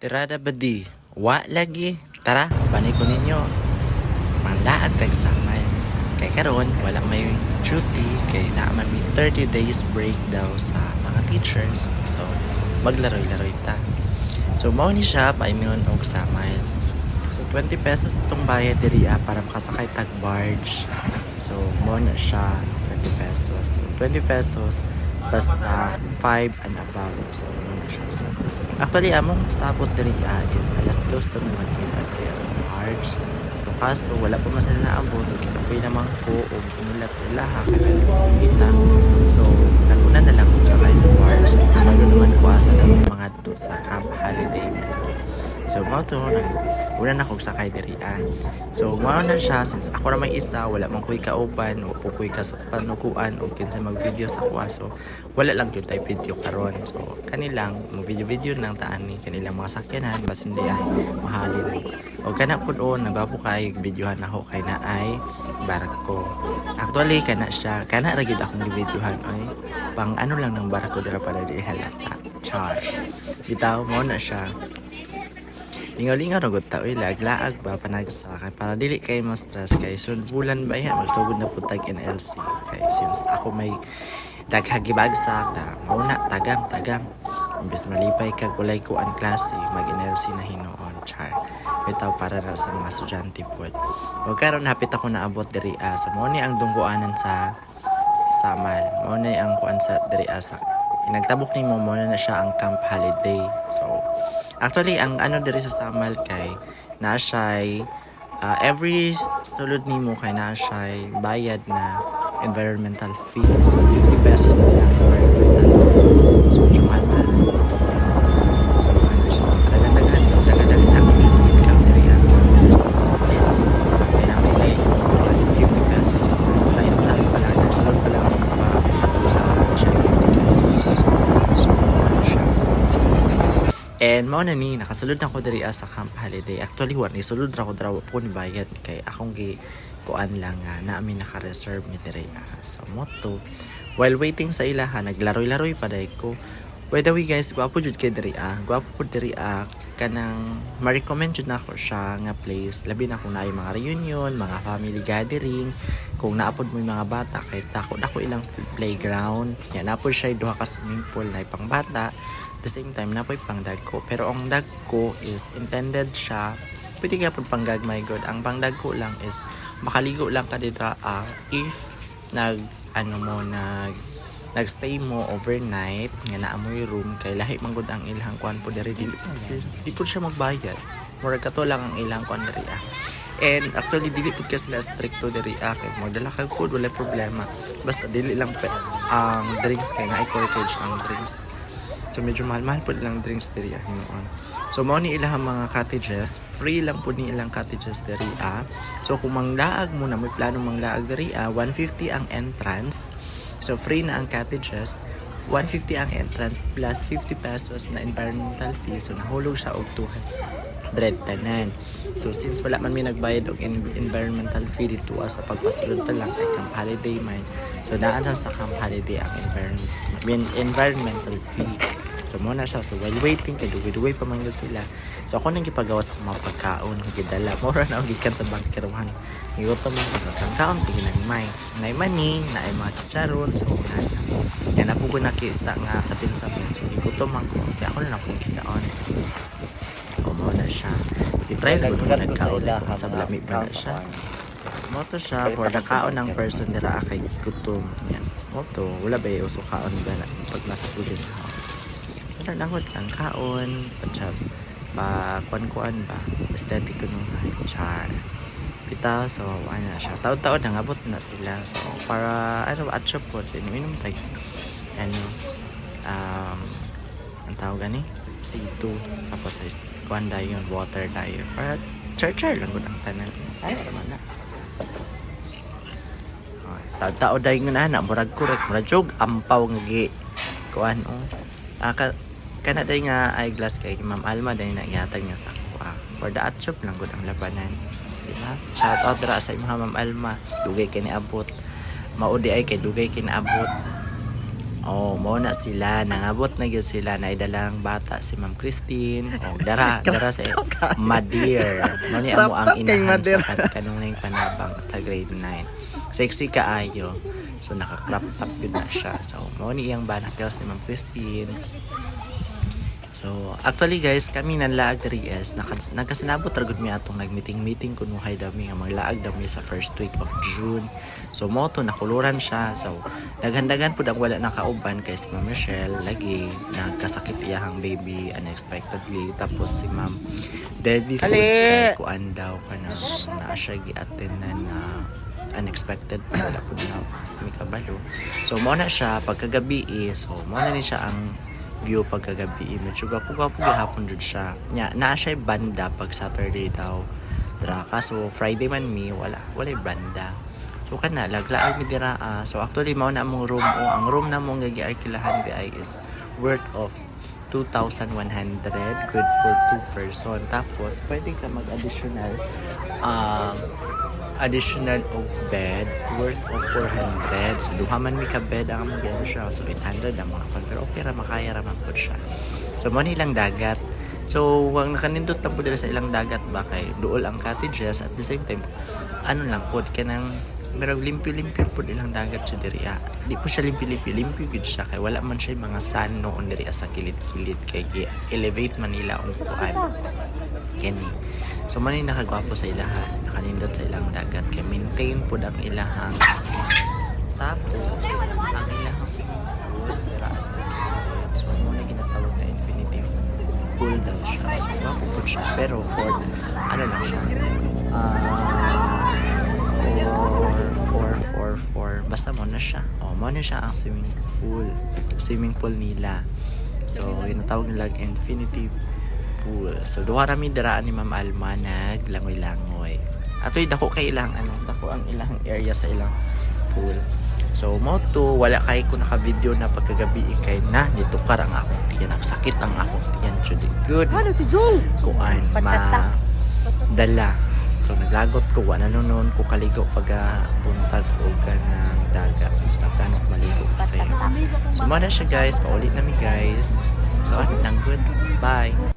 Tirada badi, wa lagi. Tara, banay ko ninyo. Manlaag tag samay. Kay karon wala may duty kay naaman may 30 days break daw sa mga teachers. So, maglaroy-laroy ta. So, mao ni siya paimyon og samay. So, 20 pesos itong bayad diri para makasakay tag barge. So, mao na siya 20 pesos. So, 20 pesos basta 5 and above. So, mao na siya. So, actually, among sabot diri is alas 2 to magkita diri sa barge. So kaso wala pa man sila naabot o kikapoy naman ko o ginulat sa ilaha kaya pwede pumingin na. So naguna na lang kung sakay sa barge. Kamalo naman ko asa daw yung mga to sa camp holiday. So mao to una na kong sakay diri So mao na siya since ako ra may isa wala man ko'y kauban o po ko'y panukuan o kinsa mag-video sa kuha. So wala lang yung type video karon. So kanilang mo video nang taan ni kanilang mga sakyanan bas hindi ay mahalin ni. O kana pud on nagbapo kay videohan ako kay naay barko. Actually kana siya kana ra gyud akong videohan ay pang ano lang ng barko dira para di halata. Char. Bitaw mo na siya. Lingaw-lingaw na gud ta oy laag-laag ba panagsakay para dili kay mo stress kay sunod bulan ba ya magsugod na pud tag NLC kay since ako may daghagibagsak ta mauna tagam imbes malipay kag walay ko ang klase mag NLC na hinuon char bitaw para na sa mga estudyante pod ug karon hapit ako naabot diri sa mo ni ang dunggoanan sa Samal mo ni ang kuan sa diri sa inagtabok ni mo na siya ang camp holiday. So actually, ang ano diri sa Samal kay na siya'y every sulod nimo kay na siya'y bayad na environmental fee. So 50 pesos na lang environmental fee. So mahal. So mahal siya sa kadagdagan na kung dito ikaw diri kaya na mas like 50 pesos sa entrance pa lang. Sulod pa lang pa hatusan siya 50 pesos. So ano siya. And mao na ni nakasulod na ko diri sa camp holiday. Actually wa ni sulod ra ko draw po ni bayad kay akong gi kuan lang na amin naka-reserve mi diri sa moto. While waiting sa ilaha naglaroy-laroy pa dai ko. By the way guys, gwapo jud kay diri gwapo pud diri kanang ma-recommend jud nako siya nga place labi na kung naay mga reunion, mga family gathering, kung naapod mo yung mga bata kay dako ilang playground. Yan napod siya duha ka swimming pool na pang bata. The same time napoy pang dagko pero ang dagko is intended siya pwede ka pud pang gagmay god. Ang pang dagko lang is makaligo lang ka dito if nagstay mo overnight nga naamoy room kay lahi man gud ang ilang kuan po diri di pud siya magbayad murag kato lang ang ilang kuan diri and actually dili pud ka sila stricto diri kay magdala kag food wala problema basta dili lang ang drinks kay nga i-corkage ang drinks. So medyo mahal po lang drinks diri hinuon. So mao ni ilang mga cottages, free lang po ni ilang cottages diri So kung manglaag mo na may plano manglaag diri 150 ang entrance. So free na ang cottages, 150 ang entrance plus 50 pesos na environmental fee. So nahulog siya og 200 tanan. So since wala man may nagbayad og environmental fee dito sa pagpasulod pa lang kay camp holiday man. So daan sa camp holiday ang environmental fee. So muna siya. So while waiting kay duwi pa man sila. So ako nang gipagawa sa mga pagkaon gidala mura na gikan sa bangkiruhan. Igutom mo sa pagkaon tingnan may money na ay mga chicharon sa unahan. Yan na po ko nakita nga sa pinsamin. So igutom ako kaya ako na lang kung kinaon. O muna siya. I-try ko nung nagkaon sa lamig ba na siya. Moto siya for the kaon ng person nila kay gutom. Yan. Moto wala ba yung kaon ba na pag nasa pudding house. So nangod kang kaon pa kuan ba aesthetic ko nung char bitaw. So ano siya taon-taon nangabot na sila. So para at siya po sa inom tag ang tawag gani C2 tapos sa kuan dayon water dayon para char lang gud ang tanan ay naman na tao dayon na murag correct murag jog ampaw nga gi kuan kana day nga eyeglass kay Ma'am Alma day na ihatag niya sa kuha for the at shop lang gud ang labanan, di ba? Shout out ra sa imong Ma'am Alma, dugay kay niabot. Maudi ay kay dugay kay niabot. Oh, mo na sila, nangabot na gyud sila na idalang bata si Ma'am Christine. Oh, dara sa Madir. Mani amo ang inahan sa kanung ning panabang sa grade 9. Sexy kaayo. So naka-crop top yun na siya. So mo ni iyang banakels ni Ma'am Christine. So, actually guys, kami nanlaag 3S, nagkasinabot ragod mi atong nagmeeting kuno hay dami nga maglaag dami sa first week of June. So, moto nakuluran siya. So, naghandagan pud ang wala nakauban kay si Ma'am Michelle lagi nagkasakit iyahang baby unexpectedly. Tapos si Ma'am Debbie food kay kuan daw kanang na siya gi-attendan na unexpected wala pud na mi kabalo. So, mo na siya pagkagabi so mo na ni siya ang view pagkagabi. Medyo gapo-gapo gihapon jud siya. Nya naa siya banda pag Saturday daw. Dra kaso Friday man mi walay banda. So kana laglaag mi dira. So actually mao na among room ang room na mong giarkilahan di ay is worth of 2,100, good for 2 person. Tapos pwede ka additional of bed worth of 400. So, duha man mi ka bed ang magano siya. So, 800 ang mga kon. Pero okay ra, makaya ra man po siya. So, mo ni ilang dagat. So, wang nakanindot na po dira sa ilang dagat ba kay duol ang cottages at the same time, ano lang po, kanang merong limpyo-limpyo po ilang dagat siya diri. Di po siya limpyo gid siya kay wala man siya mga sand noon diri sa kilid-kilid kay elevate man nila ang kuan. Kani. So, manay nakagwapo sa ilahan, nakanindot sa ilang dagat, kaya maintain po ang ilahang. Tapos, ang ilahang swimming pool, diraas na kilid. So, muna ginatawag na infinity pool daw siya. So, gwapo po siya. Pero, for, ano lang siya, 4. Basta mo na siya. Mo na siya ang swimming pool nila. So, ginatawag nila infinity pool. So, duha rami daraan ni Ma'am Alma naglangoy-langoy. Atoy dako kay ilang dako ang ilang area sa ilang pool. So, mo to wala kay ko naka-video na pagkagabi kay na nitukar ang akong tiyan, sakit ang akong tiyan. Should good. Ano si Jung? Kuan dala. So, naglagot ko wala noon ko kaligo pag buntag o kanang dagat. Basta planong maligo sa iyo. So, mo na siya guys. Paulit namin guys. So, ano lang good. Bye.